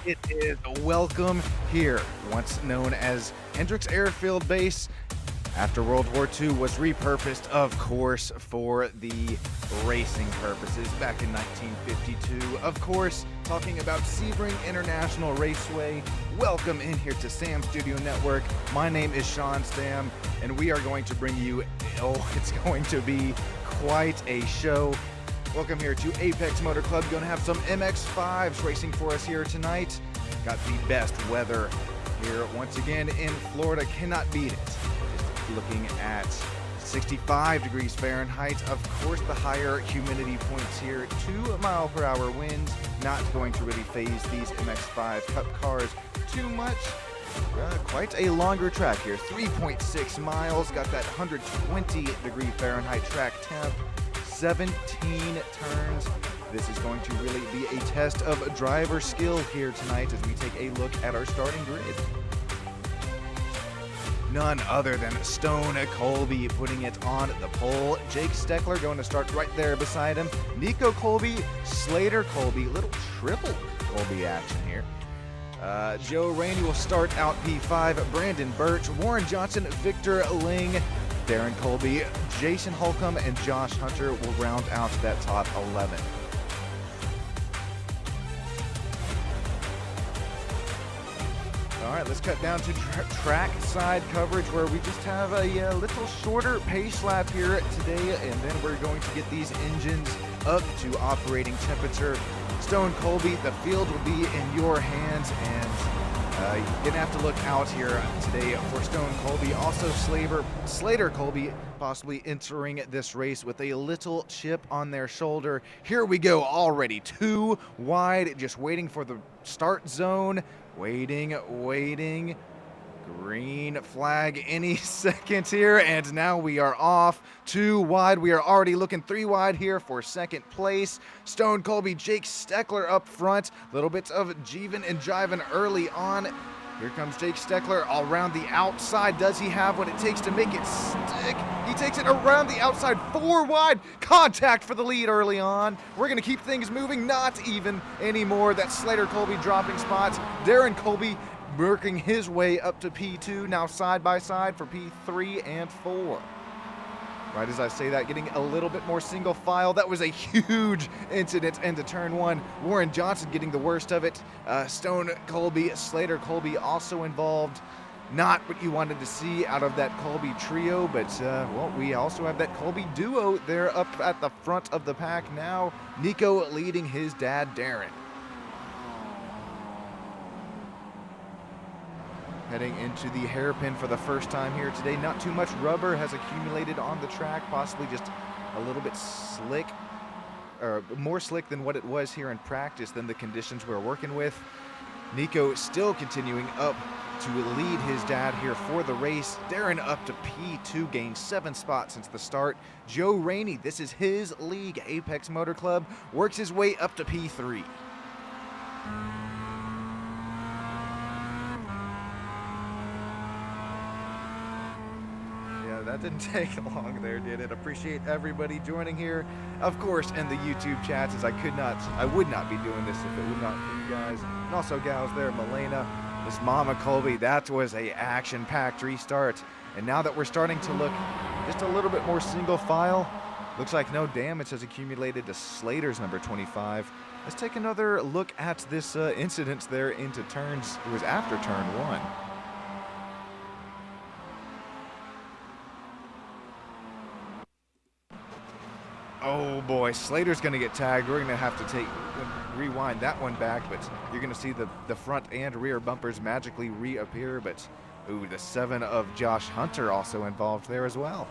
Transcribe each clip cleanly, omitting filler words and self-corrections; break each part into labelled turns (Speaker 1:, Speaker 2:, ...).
Speaker 1: It is welcome here, once known as Hendricks Airfield Base. After World War II was repurposed, of course, for the racing purposes back in 1952. Of course, talking about Sebring International Raceway. Welcome in here to Sam Studio Network. My name is Sean Stam, and we are going to bring you, it's going to be quite a show. Welcome here to Apex Motor Club. Going to have some MX-5s racing for us here tonight. Got the best weather here once again in Florida. Cannot beat it. Just looking at 65 degrees Fahrenheit. Of course, the higher humidity points here. 2-mile-per-hour winds. Not going to really phase these MX-5 Cup cars too much. Quite a longer track here. 3.6 miles. Got that 120 degree Fahrenheit track temp. 17 turns. This is going to really be a test of driver skill here tonight as we take a look at our starting grid. None other than Stone Colby putting it on the pole. Jake Steckler going to start right there beside him. Nico Colby, Slater Colby, little triple Colby action here. Joe Rainey will start out P5. Brandon Birch, Warren Johnson, Victor Ling, Darren Colby, Jason Holcomb, and Josh Hunter will round out that top 11. All right, let's cut down to track side coverage where we just have a little shorter pace lap here today, and then we're going to get these engines up to operating temperature. Stone Colby, the field will be in your hands, and you're gonna have to look out here today for Stone Colby. Also, Slater Colby possibly entering this race with a little chip on their shoulder. Here we go, already 2 wide, just waiting for the start zone. Waiting. Green flag any second here, and now we are off. 2 wide. We are already looking 3 wide here for second place. Stone Colby, Jake Steckler up front. Little bits of jeeving and jiving early on. Here comes Jake Steckler around the outside. Does he have what it takes to make it stick? He takes it around the outside, 4 wide. Contact for the lead early on. We're going to keep things moving, not even anymore. That's Slater Colby dropping spots. Darren Colby working his way up to P2, now side by side for P3 and 4. Right as I say that, getting a little bit more single file. That was a huge incident into turn 1. Warren Johnson getting the worst of it. Stone Colby, Slater Colby also involved. Not what you wanted to see out of that Colby trio, but well, we also have that Colby duo there up at the front of the pack now. Nico leading his dad, Darren. Heading into the hairpin for the first time here today. Not too much rubber has accumulated on the track, possibly just a little bit slick, or more slick than what it was here in practice than the conditions we're working with. Nico still continuing up to lead his dad here for the race. Darren up to P2, gained 7 spots since the start. Joe Rainey, this is his league, Apex Motor Club, works his way up to P3. That didn't take long there, did it? Appreciate everybody joining here. Of course, in the YouTube chats, as I would not be doing this if it would not for you guys. And also gals there, Milena, Miss Mama Colby, that was a action-packed restart. And now that we're starting to look just a little bit more single file, looks like no damage has accumulated to Slater's number 25. Let's take another look at this incident there into turns. It was after turn 1. Oh boy, Slater's going to get tagged. We're going to have to rewind that one back, but you're going to see the front and rear bumpers magically reappear. But ooh, the 7 of Josh Hunter also involved there as well.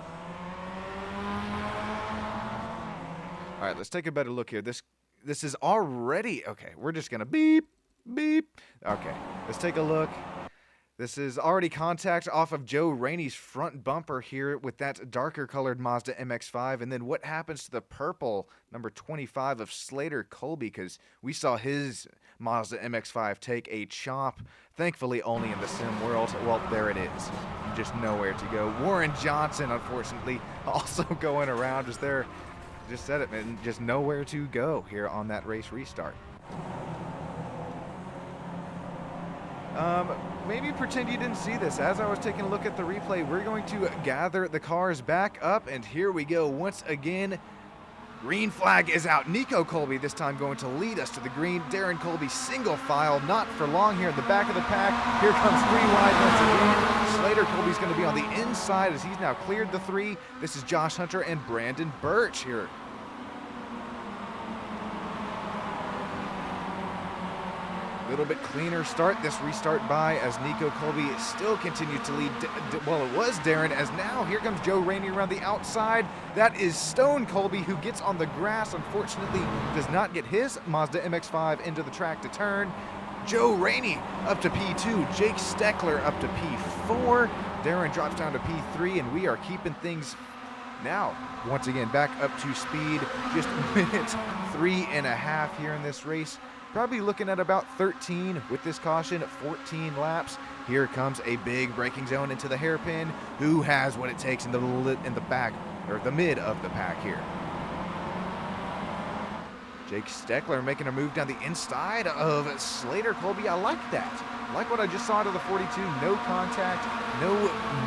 Speaker 1: All right, let's take a better look here. This is already okay. We're just going to beep. Okay, let's take a look. This is already contact off of Joe Rainey's front bumper here with that darker colored Mazda MX-5. And then what happens to the purple number 25 of Slater Colby? Because we saw his Mazda MX-5 take a chop, thankfully only in the sim world. Well, there it is. Just nowhere to go. Warren Johnson, unfortunately, also going around just there. Just said it, man. Just nowhere to go here on that race restart. Maybe pretend you didn't see this. As I was taking a look at the replay, we're going to gather the cars back up, and here we go once again. Green flag is out. Nico Colby this time going to lead us to the green. Darren Colby single file, not for long here in the back of the pack. Here comes 3 wide once again. Slater Colby's going to be on the inside as he's now cleared the 3. This is Josh Hunter and Brandon Birch here. A little bit cleaner start, this restart by, as Nico Colby still continued to lead. Well, it was Darren, as now here comes Joe Rainey around the outside. That is Stone Colby, who gets on the grass. Unfortunately, does not get his Mazda MX-5 into the track to turn. Joe Rainey up to P2, Jake Steckler up to P4. Darren drops down to P3, and we are keeping things now, once again, back up to speed. Just minute 3.5 here in this race. Probably looking at about 13 with this caution, 14 laps. Here comes a big braking zone into the hairpin. Who has what it takes in the back, or the mid of the pack here? Jake Steckler making a move down the inside of Slater Colby. I like that. I like what I just saw to the 42. No contact, no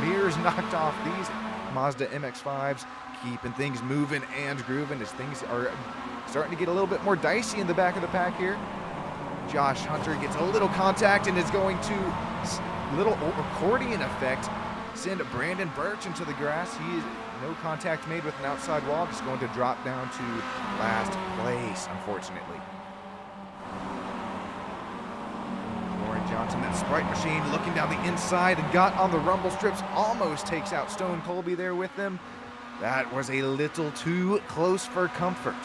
Speaker 1: mirrors knocked off. These Mazda MX-5s keeping things moving and grooving as things are starting to get a little bit more dicey in the back of the pack here. Josh Hunter gets a little contact and is going to, little accordion effect, send Brandon Birch into the grass. He is no contact made with an outside wall, just going to drop down to last place, unfortunately. Warren Johnson, that Sprite machine, looking down the inside and got on the rumble strips, almost takes out Stone Colby there with them. That was a little too close for comfort.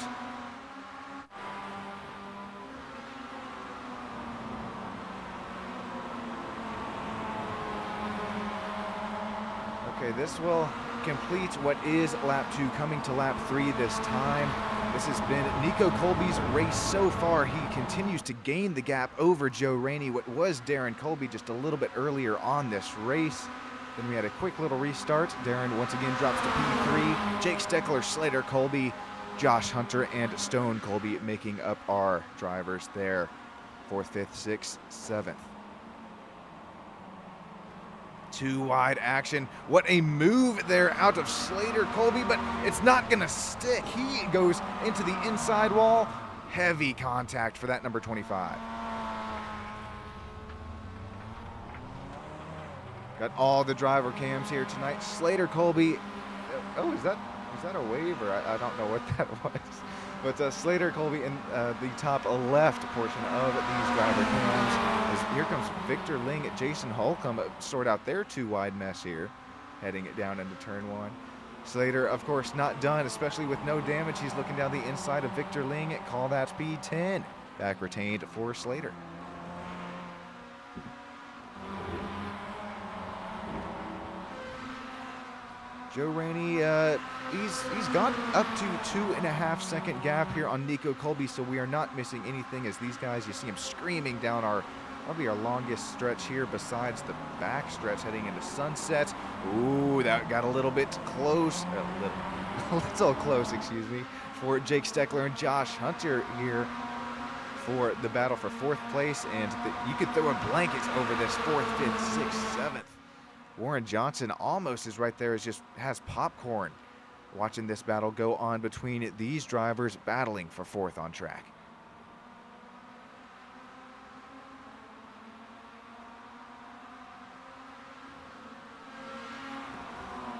Speaker 1: Okay, this will complete what is lap 2, coming to lap 3 this time. This has been Nico Colby's race so far. He continues to gain the gap over Joe Rainey, what was Darren Colby just a little bit earlier on this race. Then we had a quick little restart. Darren once again drops to P3. Jake Steckler, Slater Colby, Josh Hunter, and Stone Colby making up our drivers there. 4th, 5th, 6th, 7th. 2 wide action. What a move there out of Slater Colby, but it's not gonna stick. He goes into the inside wall. Heavy contact for that number 25. Got all the driver cams here tonight. Slater Colby, oh, is that a wave, or I don't know what that was. But Slater Colby in the top left portion of these driver cams. As here comes Victor Ling, Jason Holcomb sort out their 2 wide mess here, heading it down into turn 1. Slater, of course, not done, especially with no damage. He's looking down the inside of Victor Ling. Call that P10. Back retained for Slater. Joe Rainey, he's gone up to 2.5 second gap here on Nico Colby, so we are not missing anything as these guys, you see him screaming down probably our longest stretch here besides the back stretch heading into sunset. Ooh, that got a little bit close, a little close, excuse me, for Jake Steckler and Josh Hunter here for the battle for 4th place, and you could throw a blanket over this 4th, 5th, 6th, 7th. Warren Johnson almost is right there, has popcorn watching this battle go on between these drivers battling for 4th on track.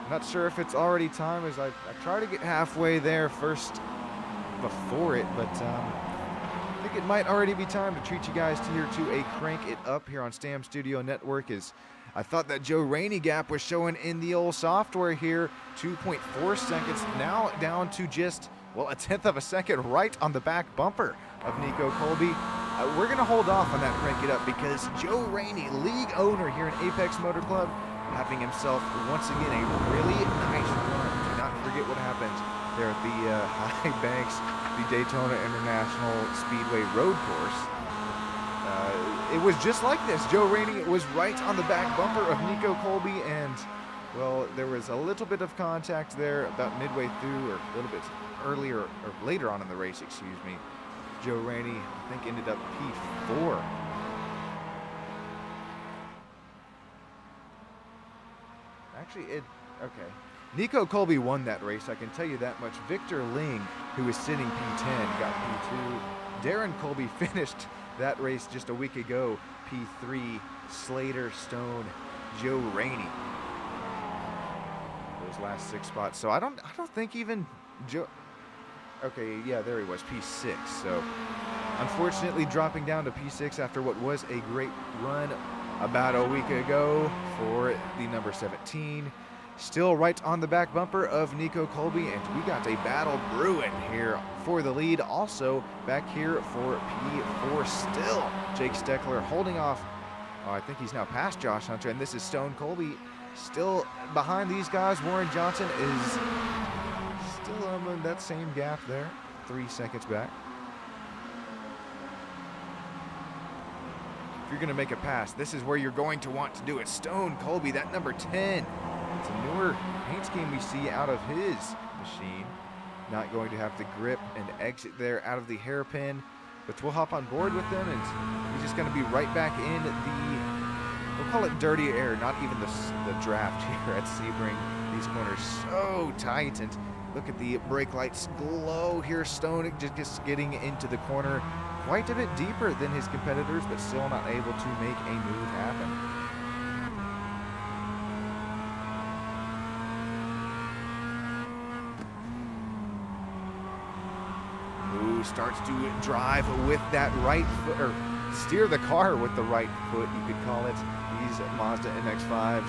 Speaker 1: I'm not sure if it's already time, as I try to get halfway there first before it, but I think it might already be time to treat you guys to a Crank It Up here on Stam Studio Network. I thought that Joe Rainey gap was showing in the old software here. 2.4 seconds, now down to just, well, 1/10 of a second right on the back bumper of Nico Colby. We're going to hold off on that Crank It Up because Joe Rainey, league owner here in Apex Motor Club, having himself once again a really nice run. Do not forget what happened there at the High Banks, the Daytona International Speedway road course. It was just like this. Joe Rainey was right on the back bumper of Nico Colby, and, well, there was a little bit of contact there about midway through, or a little bit earlier, or later on in the race, excuse me. Joe Rainey, I think, ended up P4. Okay. Nico Colby won that race, I can tell you that much. Victor Ling, who was sitting P10, got P2. Darren Colby finished that race just a week ago, P3. Slater, Stone, Joe Rainey. Those last 6 spots. So I don't think even Joe. Okay, yeah, there he was, P6. So unfortunately dropping down to P6 after what was a great run about a week ago for the number 17. Still right on the back bumper of Nico Colby, and we got a battle brewing here for the lead. Also back here for P4 still, Jake Steckler holding off. Oh, I think he's now past Josh Hunter, and this is Stone Colby still behind these guys. Warren Johnson is still in that same gap there, 3 seconds back. If you're going to make a pass, this is where you're going to want to do it. Stone Colby, that number 10. It's a newer paint scheme we see out of his machine. Not going to have the grip and exit there out of the hairpin, but we'll hop on board with them, and he's just going to be right back in the, we'll call it dirty air, not even the draft here at Sebring. These corners so tight, and look at the brake lights glow here. Stone just getting into the corner quite a bit deeper than his competitors, but still not able to make a move happen. Starts to drive with that right foot, or steer the car with the right foot, you could call it. These Mazda MX-5s,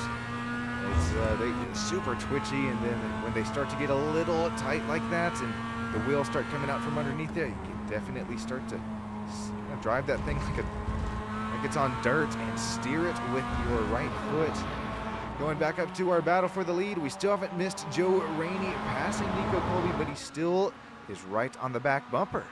Speaker 1: they're super twitchy, and then when they start to get a little tight like that and the wheels start coming out from underneath it, you can definitely start to drive that thing like it's on dirt and steer it with your right foot. Going back up to our battle for the lead, we still haven't missed Joe Rainey passing Nico Colby, but he still is right on the back bumper.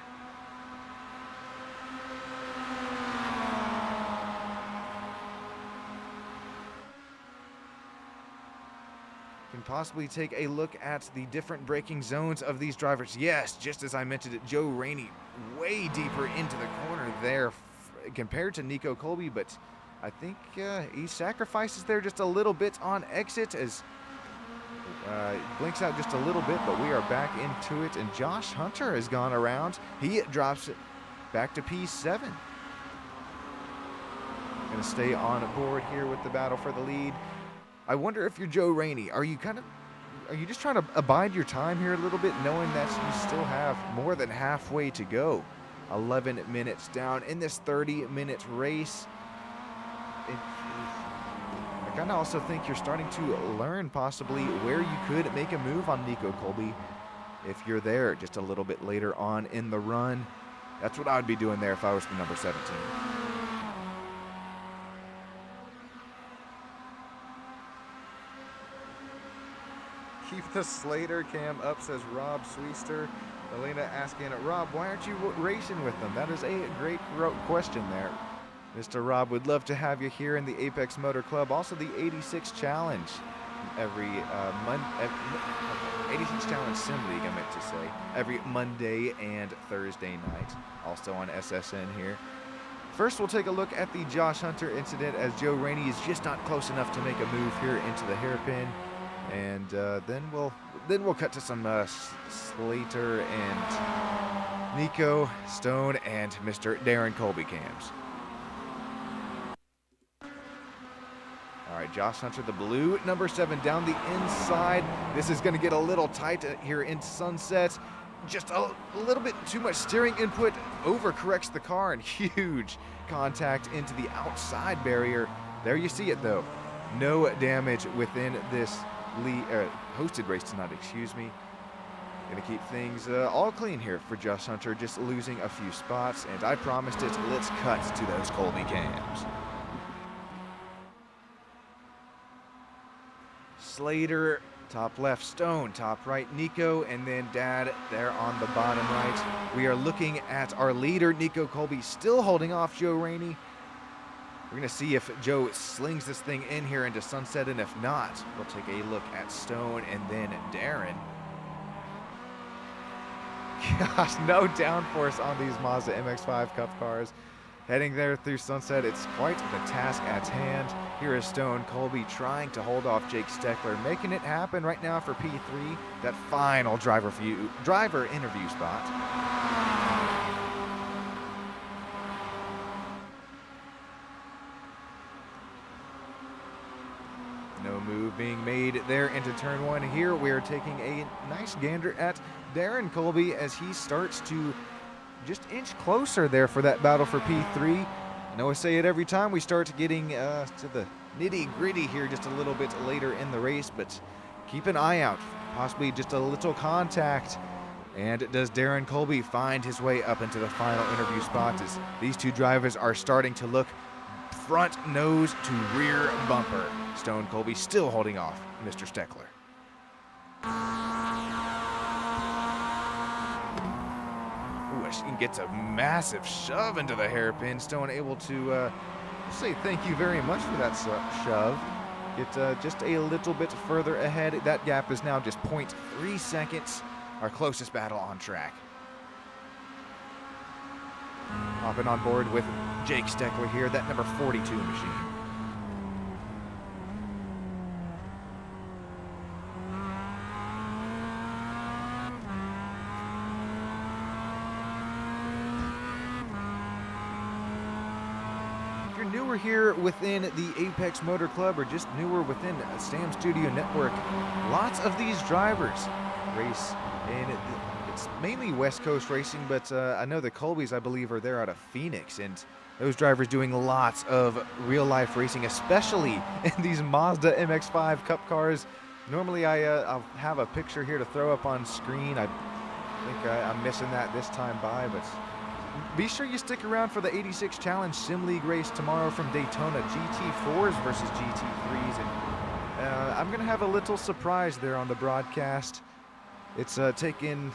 Speaker 1: Can possibly take a look at the different braking zones of these drivers. Yes, just as I mentioned it, Joe Rainey way deeper into the corner there compared to Nico Colby, but I think he sacrifices there just a little bit on exit as blinks out just a little bit, but we are back into it, and Josh Hunter has gone around. He drops it back to P7. Going to stay on board here with the battle for the lead. I wonder if you're Joe Rainey, are you just trying to abide your time here a little bit, knowing that you still have more than halfway to go? 11 minutes down in this 30-minute race. I kind of also think you're starting to learn possibly where you could make a move on Nico Colby if you're there just a little bit later on in the run. That's what I would be doing there if I was the number 17. Keep the Slater cam up, says Rob Sweester. Elena asking, Rob, why aren't you racing with them? That is a great question there. Mr. Rob, would love to have you here in the Apex Motor Club. Also the 86 Challenge every 86 Challenge Sim League, I meant to say, every Monday and Thursday night. Also on SSN here. First, we'll take a look at the Josh Hunter incident as Joe Rainey is just not close enough to make a move here into the hairpin. And then we'll cut to some Slater and Nico, Stone, and Mr. Darren Colby cams. All right, Josh Hunter, the blue number 7 down the inside. This is going to get a little tight here in Sunset. Just a little bit too much steering input, overcorrects the car, and huge contact into the outside barrier. There you see it though. No damage within this hosted race tonight, excuse me. Gonna keep things all clean here for Josh Hunter, just losing a few spots, and I promised it, let's cut to those Colby cams. Slater, top left, Stone, top right, Nico, and then Dad there on the bottom right. We are looking at our leader, Nico Colby, still holding off Joe Rainey. We're going to see if Joe slings this thing in here into Sunset, and if not, we'll take a look at Stone and then Darren. Gosh, no downforce on these Mazda MX-5 Cup cars. Heading there through Sunset, it's quite the task at hand. Here is Stone Colby trying to hold off Jake Steckler, making it happen right now for P3, that final driver interview spot. No move being made there into turn one. Here we are taking a nice gander at Darren Colby as he starts to just inch closer there for that battle for P3. I know I say it every time we start getting to the nitty-gritty here just a little bit later in the race, but keep an eye out. Possibly just a little contact. And does Darren Colby find his way up into the final interview spot as these two drivers are starting to look front nose to rear bumper. Stone Colby still holding off Mr. Steckler. Ooh, she gets a massive shove into the hairpin. Stone able to say thank you very much for that shove. Get just a little bit further ahead. That gap is now just 0.3 seconds. Our closest battle on track. Hopping on board with Jake Steckler here, that number 42 machine. If you're newer here within the Apex Motor Club or just newer within Sam Studio Network, lots of these drivers race in it's mainly West Coast racing, but I know the Colbys, I believe, are there out of Phoenix, and those drivers doing lots of real-life racing, especially in these Mazda MX-5 Cup cars. Normally, I'll have a picture here to throw up on screen. I think I'm missing that this time by, but be sure you stick around for the 86 Challenge Sim League race tomorrow from Daytona, GT4s versus GT3s, and I'm going to have a little surprise there on the broadcast. It's taken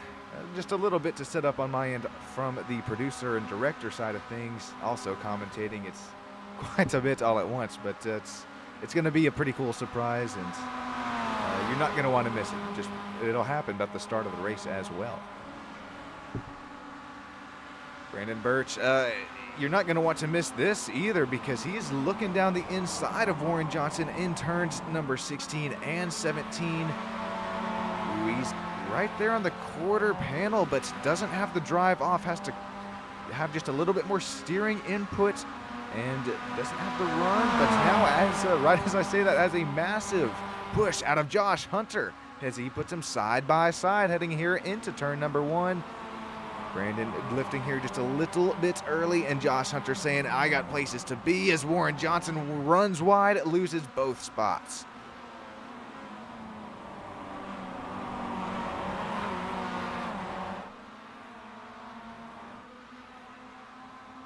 Speaker 1: just a little bit to set up on my end from the producer and director side of things. Also commentating, it's quite a bit all at once, but it's going to be a pretty cool surprise, and you're not going to want to miss it. It'll happen at the start of the race as well. Brandon Birch, you're not going to want to miss this either because he's looking down the inside of Warren Johnson in turns number 16 and 17. He's right there on the quarter panel, but doesn't have the drive off, has to have just a little bit more steering input, and doesn't have the run, but now as right as I say that, as a massive push out of Josh Hunter as he puts him side by side heading here into turn number one. Brandon lifting here just a little bit early, and Josh Hunter saying, I got places to be, as Warren Johnson runs wide, loses both spots.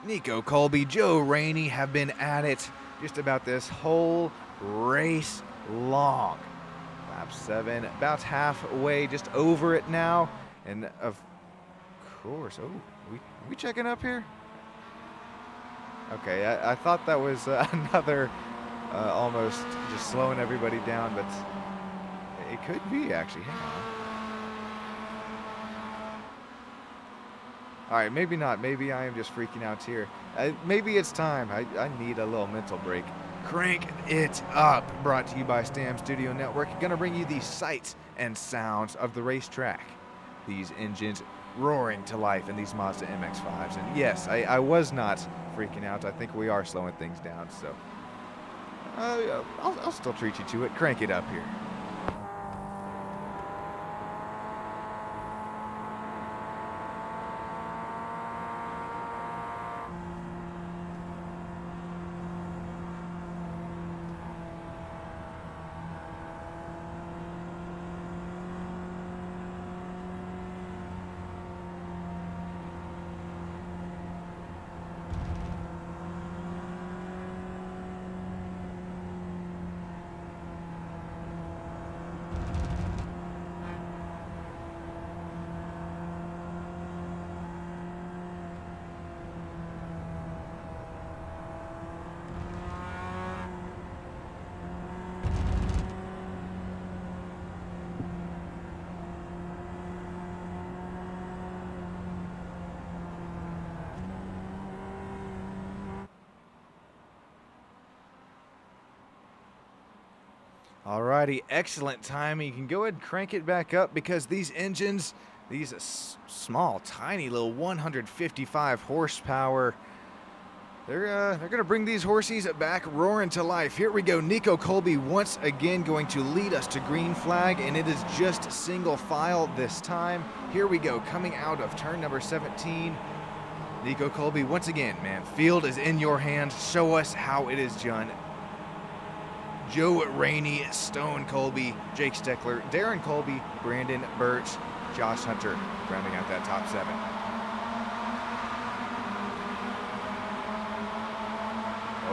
Speaker 1: Nico Colby, Joe Rainey have been at it just about this whole race long. Lap 7, about halfway, just over it now. And of course, oh, we checking up here? Okay, I thought that was another almost just slowing everybody down, but it could be actually. Hang on. All right, maybe not. Maybe I am just freaking out here. Maybe it's time. I need a little mental break. Crank it up. Brought to you by Stam Studio Network. Gonna bring you the sights and sounds of the racetrack. These engines roaring to life in these Mazda MX-5s. And yes, I was not freaking out. I think we are slowing things down. So I'll still treat you to it. Crank it up here. Alrighty, excellent timing. You can go ahead and crank it back up because these engines, these small, tiny little 155 horsepower, they're gonna bring these horsies back roaring to life. Here we go. Nico Colby once again going to lead us to green flag, and it is just single file this time. Here we go, coming out of turn number 17. Nico Colby once again, man. Field is in your hands. Show us how it is done. Joe Rainey, Stone Colby, Jake Steckler, Darren Colby, Brandon Birch, Josh Hunter, rounding out that top 7.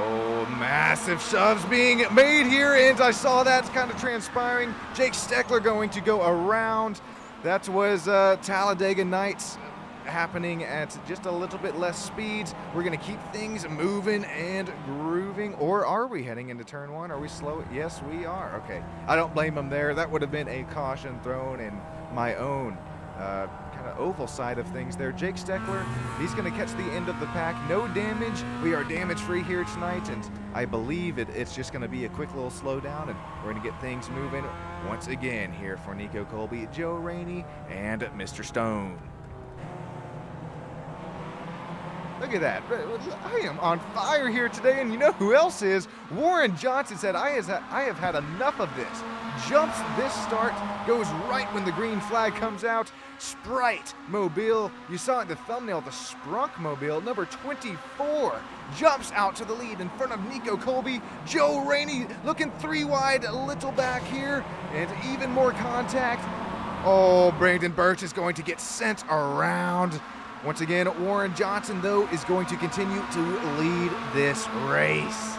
Speaker 1: Oh, massive shoves being made here, and I saw that kind of transpiring. Jake Steckler going to go around. That was Talladega Nights happening at just a little bit less speeds. We're going to keep things moving and grooving. Or are we heading into turn 1? Are we slow? Yes, we are. Okay. I don't blame him there. That would have been a caution thrown in my own kind of oval side of things there. Jake Steckler, he's going to catch the end of the pack. No damage. We are damage free here tonight, and I believe it's just going to be a quick little slowdown, and we're going to get things moving once again here for Nico Colby, Joe Rainey, and Mr. Stone. Look at that. I am on fire here today, and you know who else is? Warren Johnson said, I have had enough of this. Jumps this start, goes right when the green flag comes out. Sprite Mobile, you saw it in the thumbnail, the Sprunk Mobile, number 24, jumps out to the lead in front of Nico Colby. Joe Rainey looking 3 wide, a little back here, and even more contact. Oh, Brandon Birch is going to get sent around. Once again, Warren Johnson, though, is going to continue to lead this race.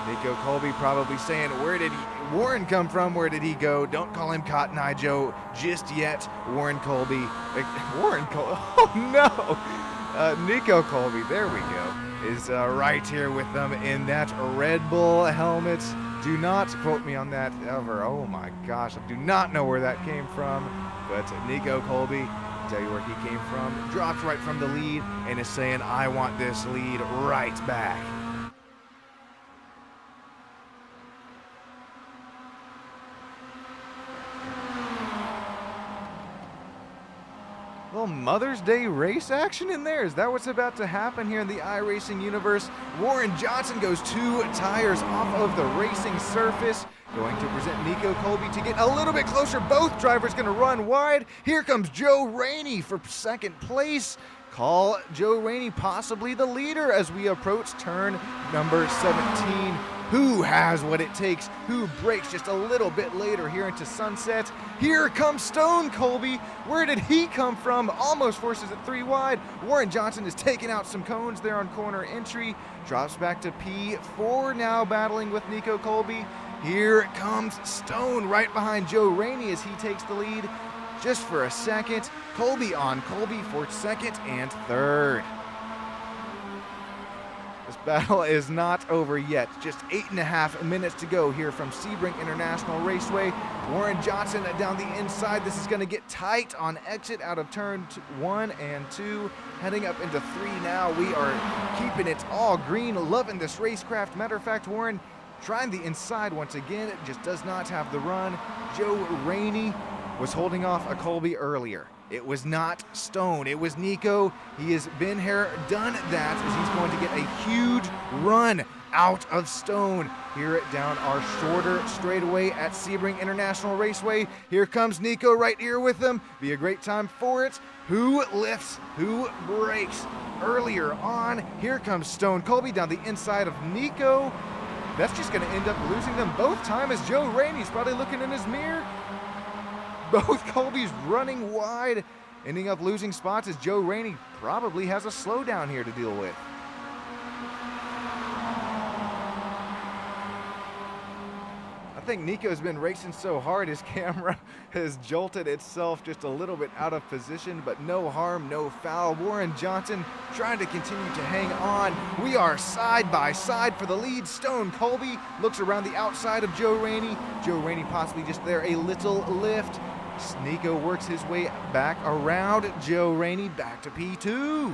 Speaker 1: Nico Colby probably saying, where did Warren come from? Where did he go? Don't call him Cotton Eye Joe just yet. Warren Colby. Oh, no. Nico Colby, there we go, is right here with them in that Red Bull helmet. Do not quote me on that ever. Oh, my gosh. I do not know where that came from. But Nico Colby, I'll tell you where he came from, dropped right from the lead and is saying, I want this lead right back. Little Mother's Day race action in there. Is that what's about to happen here in the iRacing universe? Warren Johnson goes 2 tires off of the racing surface. Going to present Nico Colby to get a little bit closer. Both drivers going to run wide. Here comes Joe Rainey for second place. Call Joe Rainey possibly the leader as we approach turn number 17. Who has what it takes? Who breaks just a little bit later here into sunset? Here comes Stone Colby. Where did he come from? Almost forces it 3 wide. Warren Johnson is taking out some cones there on corner entry. Drops back to P4 now, battling with Nico Colby. Here comes Stone right behind Joe Rainey as he takes the lead just for a second. Colby on Colby for second and third. This battle is not over yet. Just 8.5 minutes to go here from Sebring International Raceway. Warren Johnson down the inside. This is going to get tight on exit out of turn 1 and 2. Heading up into 3 now. We are keeping it all green. Loving this racecraft. Matter of fact, Warren trying the inside once again. It just does not have the run. Joe Rainey was holding off a Colby earlier. It was not Stone, it was Nico. He has been here, done that, as he's going to get a huge run out of Stone here down our shorter straightaway at Sebring International Raceway. Here comes Nico right here with them. Be a great time for it. Who lifts, who breaks? Earlier on, here comes Stone Colby down the inside of Nico. That's just going to end up losing them both time as Joe Rainey's probably looking in his mirror. Both Colby's running wide, ending up losing spots as Joe Rainey probably has a slowdown here to deal with. I think Nico's been racing so hard his camera has jolted itself just a little bit out of position, but no harm, no foul. Warren Johnson trying to continue to hang on. We are side by side for the lead. Stone Colby looks around the outside of Joe Rainey. Joe Rainey possibly just there, a little lift. Nico works his way back around Joe Rainey, back to P2.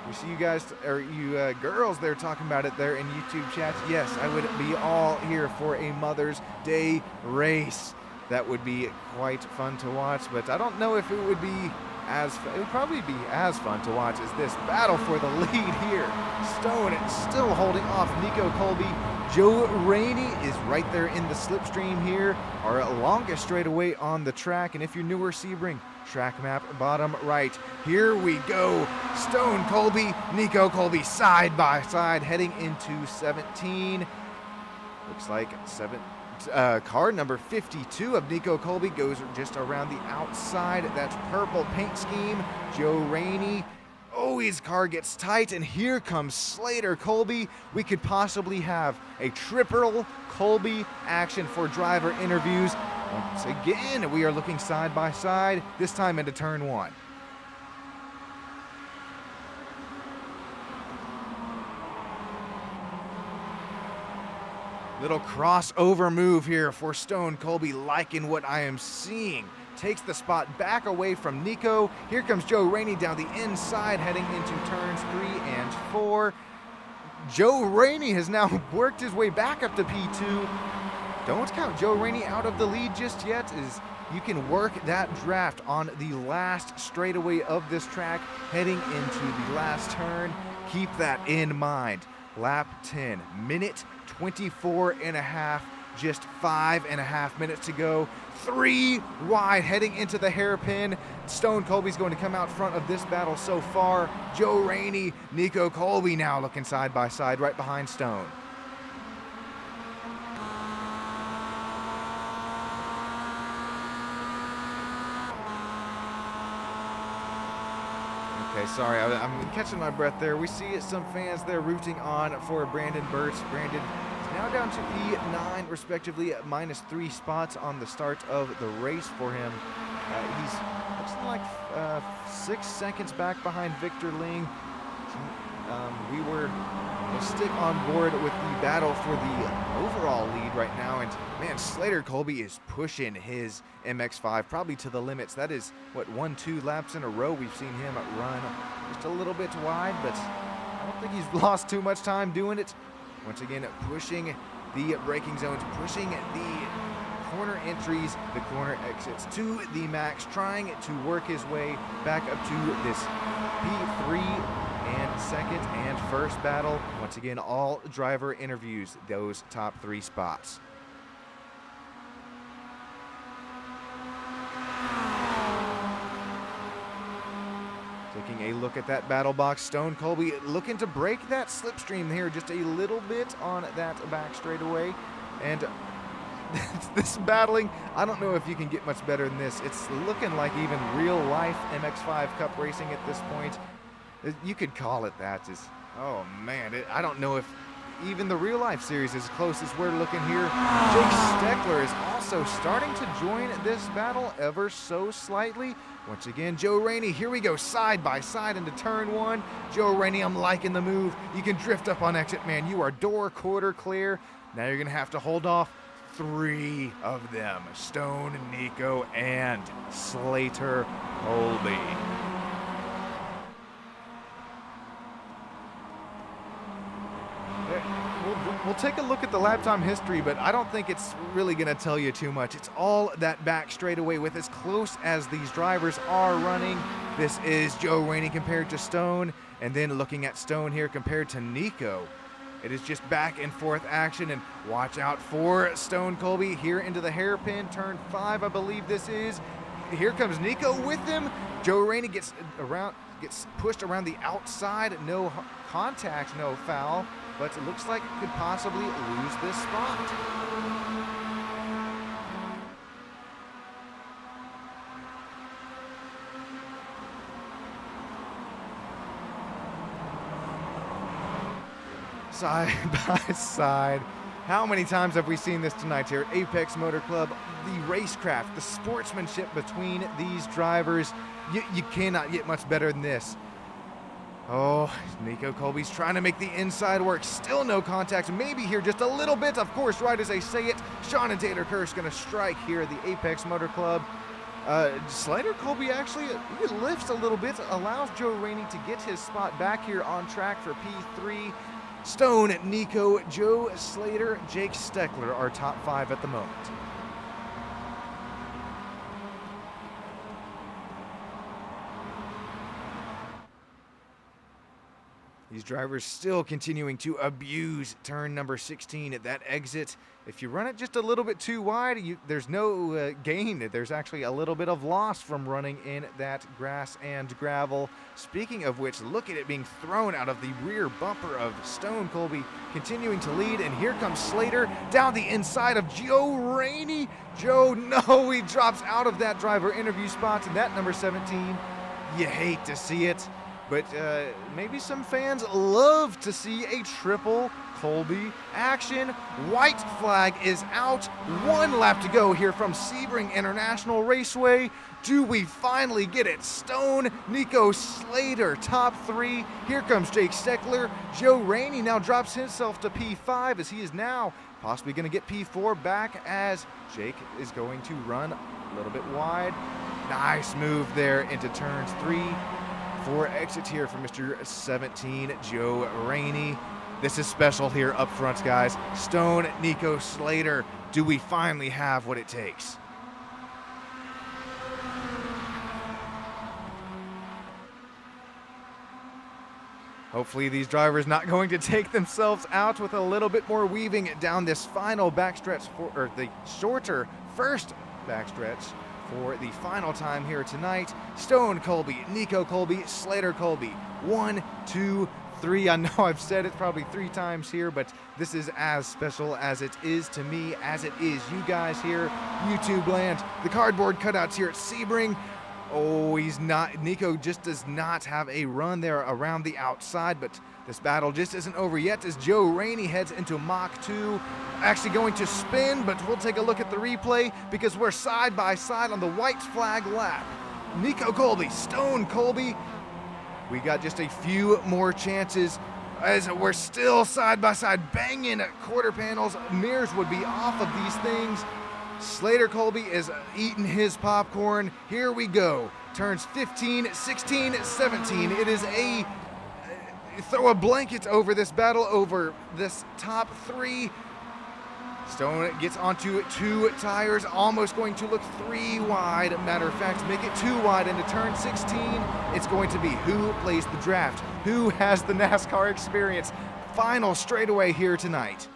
Speaker 1: We see you guys, or you girls there talking about it there in YouTube chats. Yes, I would be all here for a Mother's Day race. That would be quite fun to watch, but I don't know if it would be it would probably be as fun to watch as this battle for the lead here. Stone still holding off Nico Colby. Joe Rainey is right there in the slipstream here, our longest straightaway on the track. And if you're newer, Sebring, track map bottom right. Here we go. Stone Colby, Nico Colby side by side heading into 17. Looks like car number 52 of Nico Colby goes just around the outside. That's purple paint scheme. Joe Rainey. Oh, his car gets tight, and here comes Slater Colby. We could possibly have a triple Colby action for driver interviews. Once again, we are looking side by side, this time into turn 1. Little crossover move here for Stone Colby, liking what I am seeing. Takes the spot back away from Nico. Here comes Joe Rainey down the inside, heading into turns 3 and 4. Joe Rainey has now worked his way back up to P2. Don't count Joe Rainey out of the lead just yet, as you can work that draft on the last straightaway of this track, heading into the last turn. Keep that in mind. Lap 10, minute 24 and a half, just 5.5 minutes to go. 3 wide heading into the hairpin. Stone Colby's going to come out front of this battle so far. Joe Rainey, Nico Colby now looking side by side right behind Stone. Okay, sorry, I'm catching my breath there. We see some fans there rooting on for Brandon Burts. Brandon is now down to P9, respectively, at -3 spots on the start of the race for him. He's looks like 6 seconds back behind Victor Ling. We'll stick on board with the battle for the overall lead right now, and man, Slater Colby is pushing his MX-5 probably to the limits. That is, what, 1-2 laps in a row we've seen him run just a little bit wide, but I don't think he's lost too much time doing it. Once again, pushing the braking zones, pushing the corner entries, the corner exits to the max, trying to work his way back up to this P3 and second and first battle. Once again, all driver interviews, those top 3 spots. Taking a look at that battle box, Stone Colby looking to break that slipstream here just a little bit on that back straightaway. And this battling, I don't know if you can get much better than this. It's looking like even real life MX-5 Cup racing at this point. You could call it that. Oh man, I don't know if even the real life series is as close as we're looking here. Jake Steckler is also starting to join this battle ever so slightly. Once again, Joe Rainey, here we go side by side into turn 1. Joe Rainey, I'm liking the move. You can drift up on exit, man. You are door quarter clear. Now you're gonna have to hold off 3 of them. Stone, Nico, and Slater Colby. We'll take a look at the lap time history, but I don't think it's really going to tell you too much. It's all that back straightaway with as close as these drivers are running. This is Joe Rainey compared to Stone, and then looking at Stone here compared to Nico. It is just back and forth action, and watch out for Stone Colby here into the hairpin, turn 5, I believe this is. Here comes Nico with him. Joe Rainey gets pushed around the outside, no contact, no foul, but it looks like it could possibly lose this spot. Side by side. How many times have we seen this tonight here at Apex Motor Club? The racecraft, the sportsmanship between these drivers. You cannot get much better than this. Oh, Nico Colby's trying to make the inside work. Still no contact. Maybe here just a little bit. Of course, right as I say it, Sean and Taylor Kirsch going to strike here at the Apex Motor Club. Slater Colby actually he lifts a little bit, allows Joe Rainey to get his spot back here on track for P3. Stone, Nico, Joe Slater, Jake Steckler are top 5 at the moment. These drivers still continuing to abuse turn number 16 at that exit. If you run it just a little bit too wide, there's no gain. There's actually a little bit of loss from running in that grass and gravel. Speaking of which, look at it being thrown out of the rear bumper of Stone. Colby continuing to lead, and here comes Slater down the inside of Joe Rainey. Joe, no, he drops out of that driver interview spot, and that number 17, you hate to see it. But maybe some fans love to see a triple Colby action. White flag is out. 1 lap to go here from Sebring International Raceway. Do we finally get it? Stone, Nico Slater, top 3. Here comes Jake Steckler. Joe Rainey now drops himself to P5 as he is now possibly going to get P4 back as Jake is going to run a little bit wide. Nice move there into turns 3. 4 exit here for Mr. 17, Joe Rainey. This is special here up front, guys. Stone, Nico Slater. Do we finally have what it takes? Hopefully these drivers not going to take themselves out with a little bit more weaving down this final backstretch, or the shorter first backstretch for the final time here tonight. Stone Colby, Nico Colby, Slater Colby. 1, 2, 3. I know I've said it probably 3 times here, but this is as special as it is to me, as it is you guys here, YouTube land. The cardboard cutouts here at Sebring. Oh, he's not. Nico just does not have a run there around the outside, but this battle just isn't over yet as Joe Rainey heads into Mach 2. Actually going to spin, but we'll take a look at the replay because we're side by side on the white flag lap. Nico Colby, Stone Colby. We got just a few more chances as we're still side by side banging at quarter panels. Mirrors would be off of these things. Slater Colby is eating his popcorn. Here we go. Turns 15, 16, 17. It is a throw a blanket over this battle, over this top 3. Stone gets onto 2 tires, almost going to look 3 wide. Matter of fact, make it 2 wide into turn 16. It's going to be who plays the draft, who has the NASCAR experience. Final straightaway here tonight.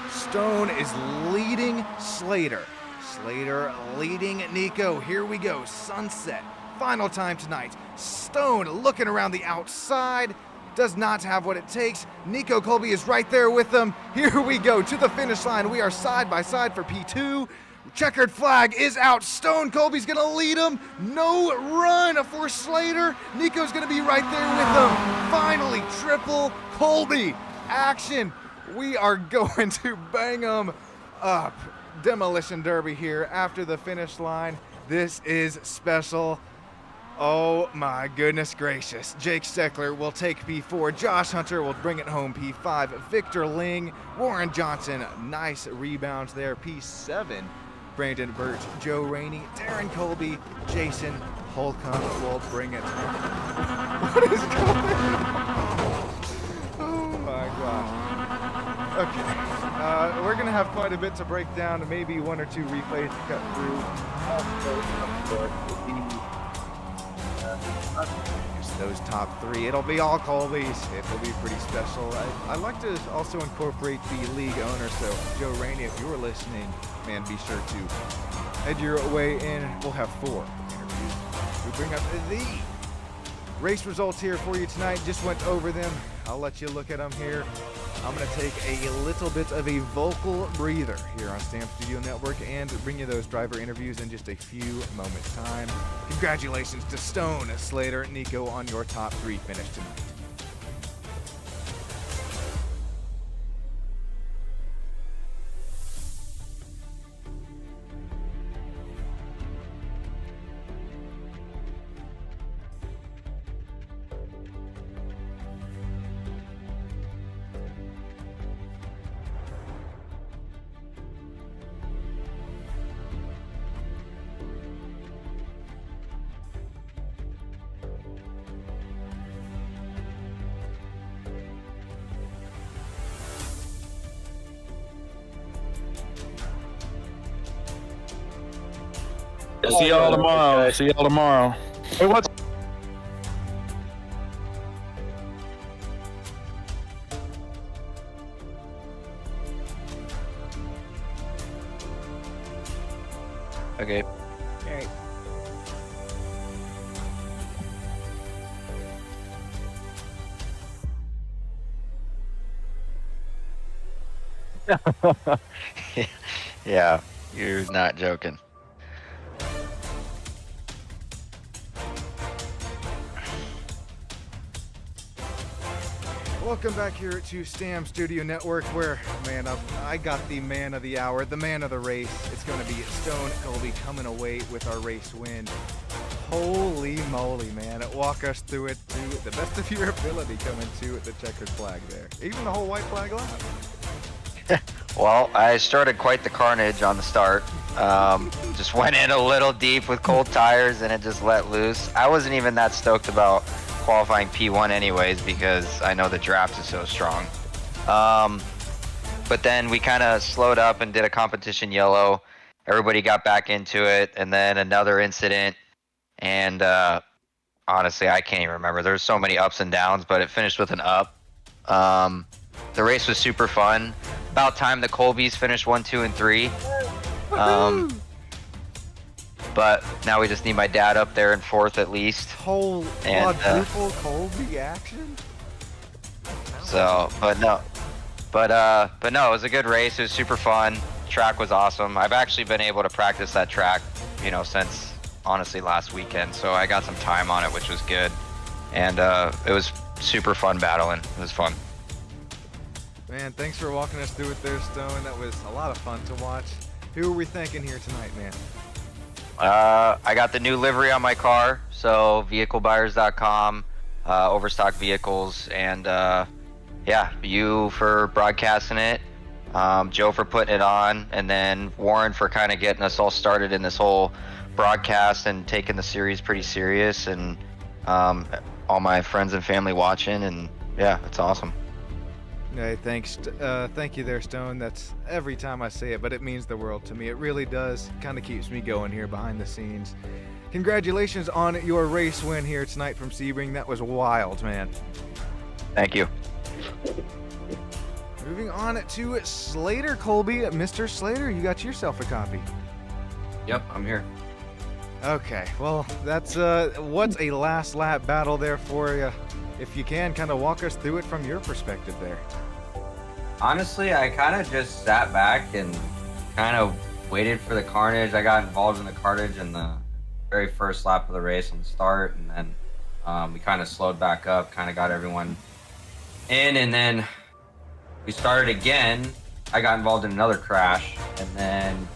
Speaker 1: Stone is leading Slater. Slater leading Nico. Here we go, sunset. Final time tonight. Stone looking around the outside. Does not have what it takes. Nico Colby is right there with them. Here we go to the finish line. We are side by side for P2. Checkered flag is out. Stone Colby's gonna lead him. No run for Slater. Nico's gonna be right there with them. Finally, triple Colby action. We are going to bang them up. Demolition Derby here after the finish line. This is special. Oh my goodness gracious. Jake Steckler will take P4. Josh Hunter will bring it home P5. Victor Ling, Warren Johnson, nice rebounds there. P7. Brandon Burt, Joe Rainey, Darren Colby, Jason Holcomb will bring it home. What is going on? Oh my gosh. Okay. We're going to have quite a bit to break down, maybe 1 or 2 replays to cut through. Those top 3, it'll be all Colby's. It'll be pretty special. I like to also incorporate the league owner, so Joe Rainey, if you were listening, man, be sure to head your way in. We'll have 4 interviews. We bring up the race results here for you tonight. Just went over them. I'll let you look at them here. I'm going to take a little bit of a vocal breather here on Stamp Studio Network and bring you those driver interviews in just a few moments' time. Congratulations to Stone, Slater, Nico on your top 3 finish tonight.
Speaker 2: See y'all tomorrow.
Speaker 3: Okay.
Speaker 2: See y'all tomorrow. Hey, what's
Speaker 3: Okay.
Speaker 1: All right.
Speaker 3: Yeah, you're not joking.
Speaker 1: Welcome back here to Stam Studio Network, where, man, I got the man of the hour, the man of the race. It's going to be Stone Colby coming away with our race win. Holy moly, man. Walk us through it to the best of your ability coming to the checkered flag there. Even the whole white flag lap.
Speaker 3: Well, I started quite the carnage on the start. Just went in a little deep with cold tires and it just let loose. I wasn't even that stoked about qualifying P1 anyways because I know the draft is so strong. But then we kind of slowed up and did a competition yellow. Everybody got back into it, and then another incident. And honestly, I can't even remember. There's so many ups and downs, but it finished with an up. The race was super fun. About time the Colbys finished 1, 2, and 3. But now we just need my dad up there in 4th at least.
Speaker 1: Whole quadruple Colby action?
Speaker 3: So, but no, it was a good race. It was super fun. Track was awesome. I've actually been able to practice that track, since honestly last weekend. So I got some time on it, which was good. And it was super fun battling. It was fun.
Speaker 1: Man, thanks for walking us through it there, Stone. That was a lot of fun to watch. Who are we thanking here tonight, man?
Speaker 3: I got the new livery on my car, so vehiclebuyers.com, Overstock Vehicles, and yeah, you for broadcasting it, Joe for putting it on, and then Warren for kind of getting us all started in this whole broadcast and taking the series pretty serious, and all my friends and family watching, and yeah, it's awesome.
Speaker 1: Hey, thanks. Thank you there, Stone. That's every time I say it, but it means the world to me. It really does. Kind of keeps me going here behind the scenes. Congratulations on your race win here tonight from Sebring. That was wild, man.
Speaker 3: Thank you.
Speaker 1: Moving on to Slater Colby. Mr. Slater, you got yourself a copy.
Speaker 4: Yep, I'm here.
Speaker 1: Okay, well, that's what's a last lap battle there for you. If you can, kind of walk us through it from your perspective there.
Speaker 4: Honestly, I kind of just sat back and kind of waited for the carnage. I got involved in the carnage in the very first lap of the race on the start, and then we kind of slowed back up, kind of got everyone in, and then we started again. I got involved in another crash, and then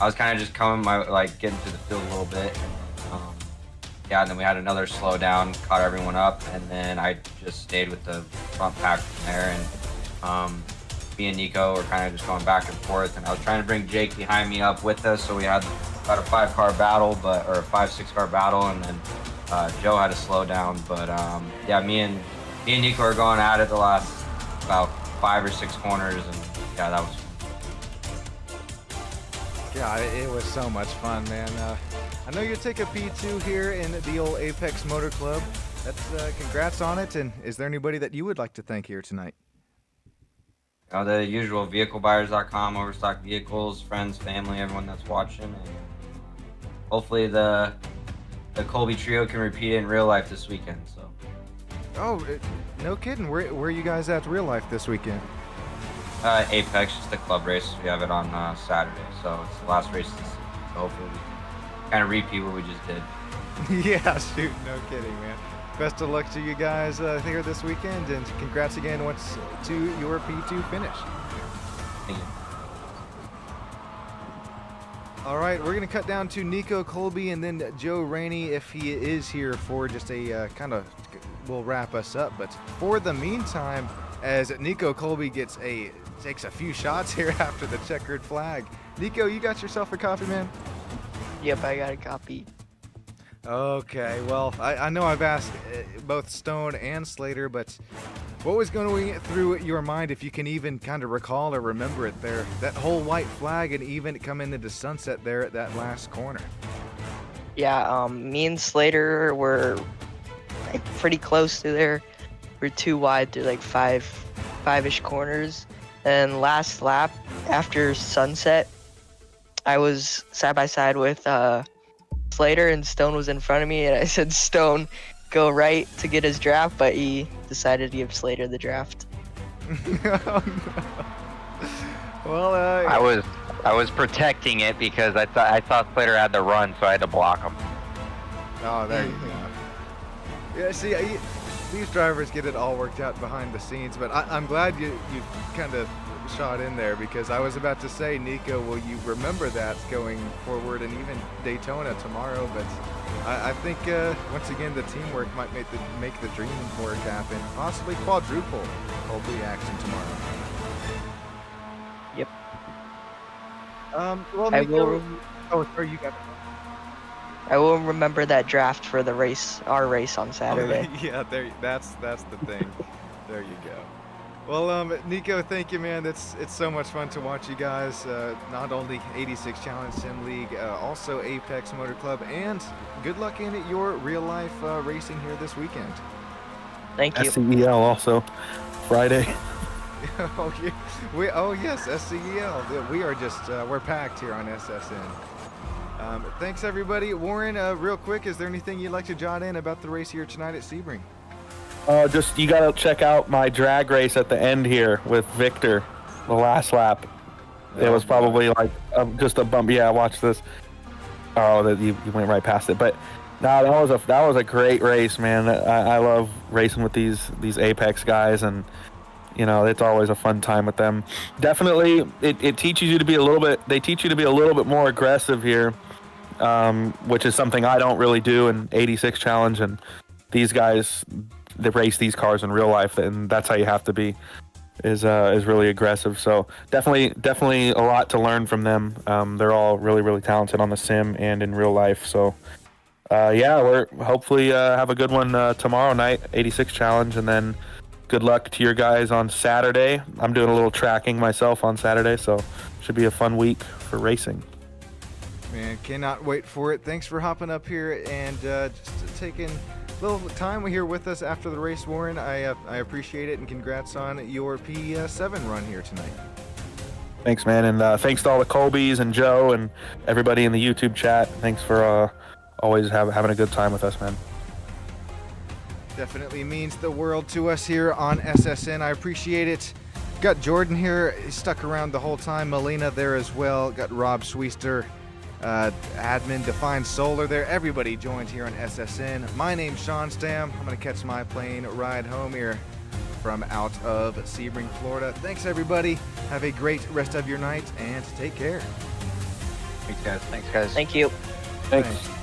Speaker 4: I was kind of just getting to the field a little bit. Yeah, and then we had another slowdown, caught everyone up, and then I just stayed with the front pack from there. And me and Nico were kind of just going back and forth, and I was trying to bring Jake behind me up with us, so we had about a 5-car battle, or a 5-6-car battle, and then Joe had to slow down. But yeah, me and Nico are going at it the last about 5 or 6 corners, and yeah, that was fun.
Speaker 1: God, it was so much fun, man. I know you take a P2 here in the old Apex Motor Club. That's congrats on it. And is there anybody that you would like to thank here tonight?
Speaker 4: The usual vehiclebuyers.com, Overstock Vehicles, friends, family, everyone that's watching, and hopefully the Colby trio can repeat it in real life this weekend. So. Oh,
Speaker 1: no kidding. Where are you guys at real life this weekend?
Speaker 4: Apex, just a club race. We have it on Saturday, so it's the last race this season. So hopefully we can kind of repeat what we just did.
Speaker 1: Yeah, shoot, no kidding, man. Best of luck to you guys here this weekend, and congrats again once to your P2 finish.
Speaker 4: Thank you.
Speaker 1: All right, we're going to cut down to Nico Colby and then Joe Rainey if he is here for just a we'll wrap us up. But for the meantime, as Nico Colby takes a few shots here after the checkered flag. Nico, you got yourself a copy, man?
Speaker 5: Yep, I got a copy.
Speaker 1: Okay, well, I know I've asked both Stone and Slater, but what was going through your mind, if you can even kind of recall or remember it there, that whole white flag and even coming into sunset there at that last corner?
Speaker 5: Yeah, me and Slater were like pretty close to there. We're too wide through like five-ish corners. And last lap after sunset, I was side by side with Slater, and Stone was in front of me, and I said, "Stone, go right to get his draft," but he decided to give Slater the draft.
Speaker 1: Oh, no. Well,
Speaker 3: I was protecting it because I thought Slater had the run, so I had to block him.
Speaker 1: oh, there you go. Yeah, see, these drivers get it all worked out behind the scenes, but I'm glad you kind of shot in there, because I was about to say, Nico, will you remember that going forward and even Daytona tomorrow? But I think once again the teamwork might make the dream work happen, possibly quadruple Colby action tomorrow.
Speaker 5: Yep.
Speaker 1: Well,
Speaker 5: I
Speaker 1: Nico,
Speaker 5: will.
Speaker 1: oh, sorry, you got it.
Speaker 5: I will remember that draft for the race, our race on Saturday.
Speaker 1: Yeah, that's the thing. There you go. Well, Nico, thank you, man. It's so much fun to watch you guys. Not only 86 Challenge Sim League, also Apex Motor Club, and good luck in your real life racing here this weekend.
Speaker 5: Thank you.
Speaker 2: SCEL also Friday.
Speaker 1: Oh, yeah. Oh yes, SCEL. We are just we're packed here on SSN. Thanks everybody. Warren, real quick, is there anything you'd like to jot in about the race here tonight at Sebring?
Speaker 2: Just you gotta check out my drag race at the end here with Victor, the last lap. It was probably like just a bump. Yeah, watch this. Oh, that you went right past it. But no, that was a great race, man. I love racing with these Apex guys, and you know it's always a fun time with them. Definitely, it teaches you to be a little bit. They teach you to be a little bit more aggressive here, which is something I don't really do in 86 Challenge, and these guys. They race these cars in real life, and that's how you have to be. Is really aggressive. So definitely a lot to learn from them. They're all really talented on the sim and in real life. So yeah, we're hopefully have a good one tomorrow night, 86 Challenge, and then good luck to your guys on Saturday. I'm doing a little tracking myself on Saturday, so should be a fun week for racing.
Speaker 1: Man, cannot wait for it. Thanks for hopping up here and just taking little time here with us after the race, Warren. I appreciate it, and congrats on your P7 run here tonight.
Speaker 2: Thanks, man, and thanks to all the Colbys and Joe and everybody in the YouTube chat. Thanks for always having a good time with us, man.
Speaker 1: Definitely means the world to us here on SSN. I appreciate it. Got Jordan here. He stuck around the whole time. Melina there as well. Got Rob Schweister. Admin Defined Solar there. Everybody joined here on SSN. My name's Sean Stam. I'm going to catch my plane ride home here from out of Sebring, Florida. Thanks, everybody. Have a great rest of your night, and take care.
Speaker 3: Thanks, guys. Thanks, guys.
Speaker 5: Thank you.
Speaker 2: Thanks.
Speaker 1: Thanks.